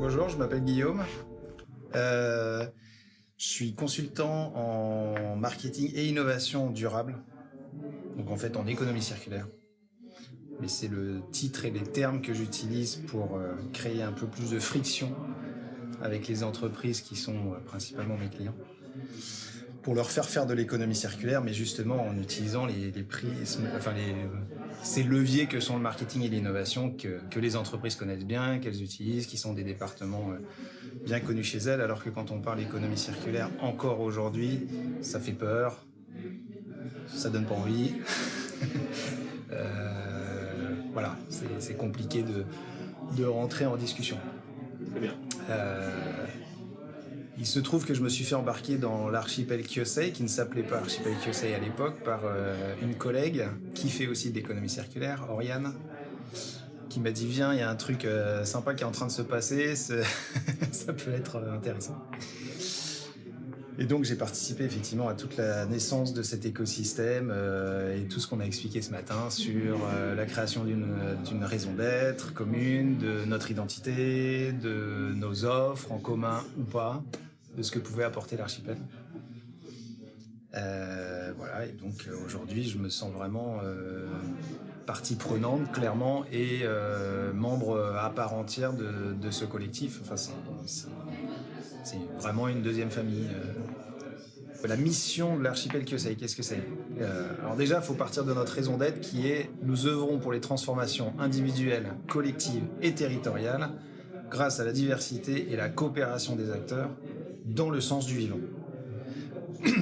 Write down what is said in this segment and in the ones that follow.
Bonjour, je m'appelle Guillaume. Je suis consultant en marketing et innovation durable, donc en fait en économie circulaire. Mais c'est le titre et les termes que j'utilise pour créer un peu plus de friction avec les entreprises qui sont principalement mes clients, pour leur faire de l'économie circulaire, mais justement en utilisant ces leviers que sont le marketing et l'innovation que les entreprises connaissent bien, qu'elles utilisent, qui sont des départements bien connus chez elles, alors que quand on parle d'économie circulaire, encore aujourd'hui, ça fait peur, ça donne pas envie. Voilà, c'est compliqué de rentrer en discussion. Très bien. Il se trouve que je me suis fait embarquer dans l'archipel Kyosei, qui ne s'appelait pas archipel Kyosei à l'époque, par une collègue qui fait aussi de l'économie circulaire, Oriane, qui m'a dit « Viens, il y a un truc sympa qui est en train de se passer, ça peut être intéressant ». Et donc j'ai participé effectivement à toute la naissance de cet écosystème et tout ce qu'on a expliqué ce matin sur la création d'une raison d'être commune, de notre identité, de nos offres en commun ou pas, de ce que pouvait apporter l'archipel. Voilà, et donc aujourd'hui je me sens vraiment partie prenante clairement et membre à part entière de ce collectif. Enfin, c'est vraiment une deuxième famille. La mission de l'archipel Kyosei, qu'est-ce que c'est ? Alors déjà, il faut partir de notre raison d'être qui est « Nous œuvrons pour les transformations individuelles, collectives et territoriales grâce à la diversité et la coopération des acteurs dans le sens du vivant ».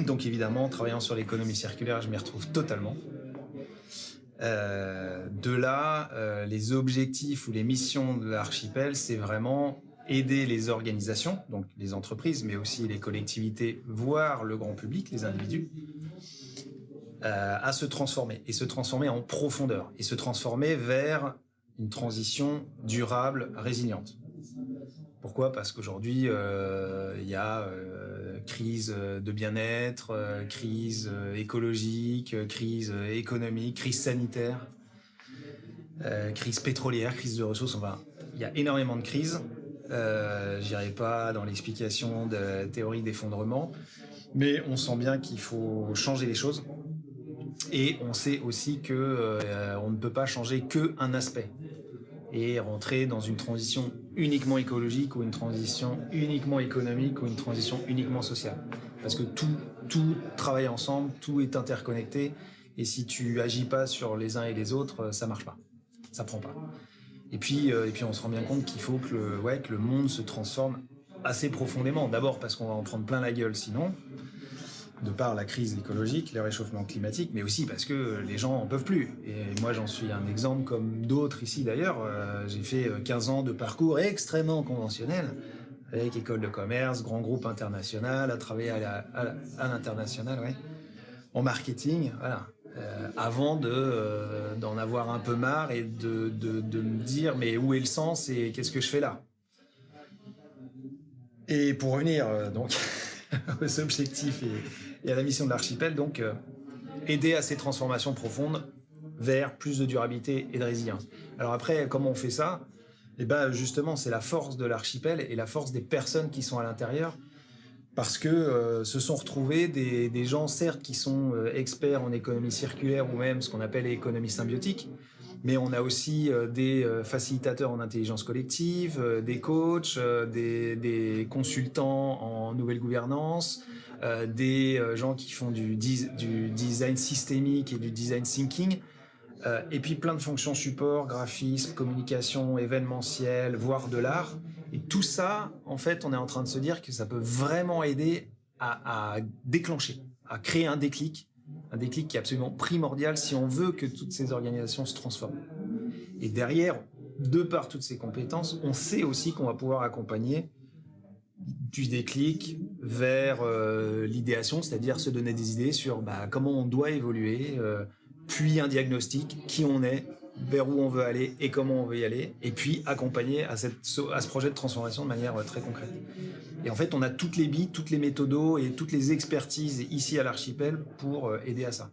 Donc évidemment, travaillant sur l'économie circulaire, je m'y retrouve totalement. De là, les objectifs ou les missions de l'archipel, c'est vraiment aider les organisations, donc les entreprises, mais aussi les collectivités, voire le grand public, les individus, à se transformer, et se transformer en profondeur, et se transformer vers une transition durable, résiliente. Pourquoi ? Parce qu'aujourd'hui, il y a crise de bien-être, crise écologique, crise économique, crise sanitaire, crise pétrolière, crise de ressources, enfin, il y a énormément de crises. J'irai pas dans l'explication de la théorie d'effondrement, mais on sent bien qu'il faut changer les choses. Et on sait aussi que on ne peut pas changer qu'un aspect et rentrer dans une transition uniquement écologique ou une transition uniquement économique ou une transition uniquement sociale. Parce que tout travaille ensemble, tout est interconnecté, et si tu agis pas sur les uns et les autres, ça marche pas, ça prend pas. Et puis on se rend bien compte qu'il faut que le monde se transforme assez profondément. D'abord parce qu'on va en prendre plein la gueule sinon, de par la crise écologique, le réchauffement climatique, mais aussi parce que les gens en peuvent plus. Et moi, j'en suis un exemple comme d'autres ici d'ailleurs. J'ai fait 15 ans de parcours extrêmement conventionnel, avec école de commerce, grand groupe international, à travailler à l'international, ouais, en marketing, voilà. Avant d'en avoir un peu marre et de me dire mais où est le sens et qu'est-ce que je fais là ? Et pour revenir donc aux objectifs et à la mission de l'archipel, donc aider à ces transformations profondes vers plus de durabilité et de résilience. Alors après, comment on fait ça ? Eh ben justement, c'est la force de l'archipel et la force des personnes qui sont à l'intérieur, parce que se sont retrouvés des gens, certes, qui sont experts en économie circulaire ou même ce qu'on appelle l'économie symbiotique, mais on a aussi des facilitateurs en intelligence collective, des coachs, des consultants en nouvelle gouvernance, des gens qui font du design systémique et du design thinking, et puis plein de fonctions support, graphisme, communication, événementiel, voire de l'art. Et tout ça, en fait, on est en train de se dire que ça peut vraiment aider à déclencher, à créer un déclic qui est absolument primordial si on veut que toutes ces organisations se transforment. Et derrière, de par toutes ces compétences, on sait aussi qu'on va pouvoir accompagner du déclic vers l'idéation, c'est-à-dire se donner des idées sur comment on doit évoluer, puis un diagnostic, qui on est, vers où on veut aller et comment on veut y aller, et puis accompagner à ce projet de transformation de manière très concrète. Et en fait, on a toutes les billes, toutes les méthodos et toutes les expertises ici à l'archipel pour aider à ça.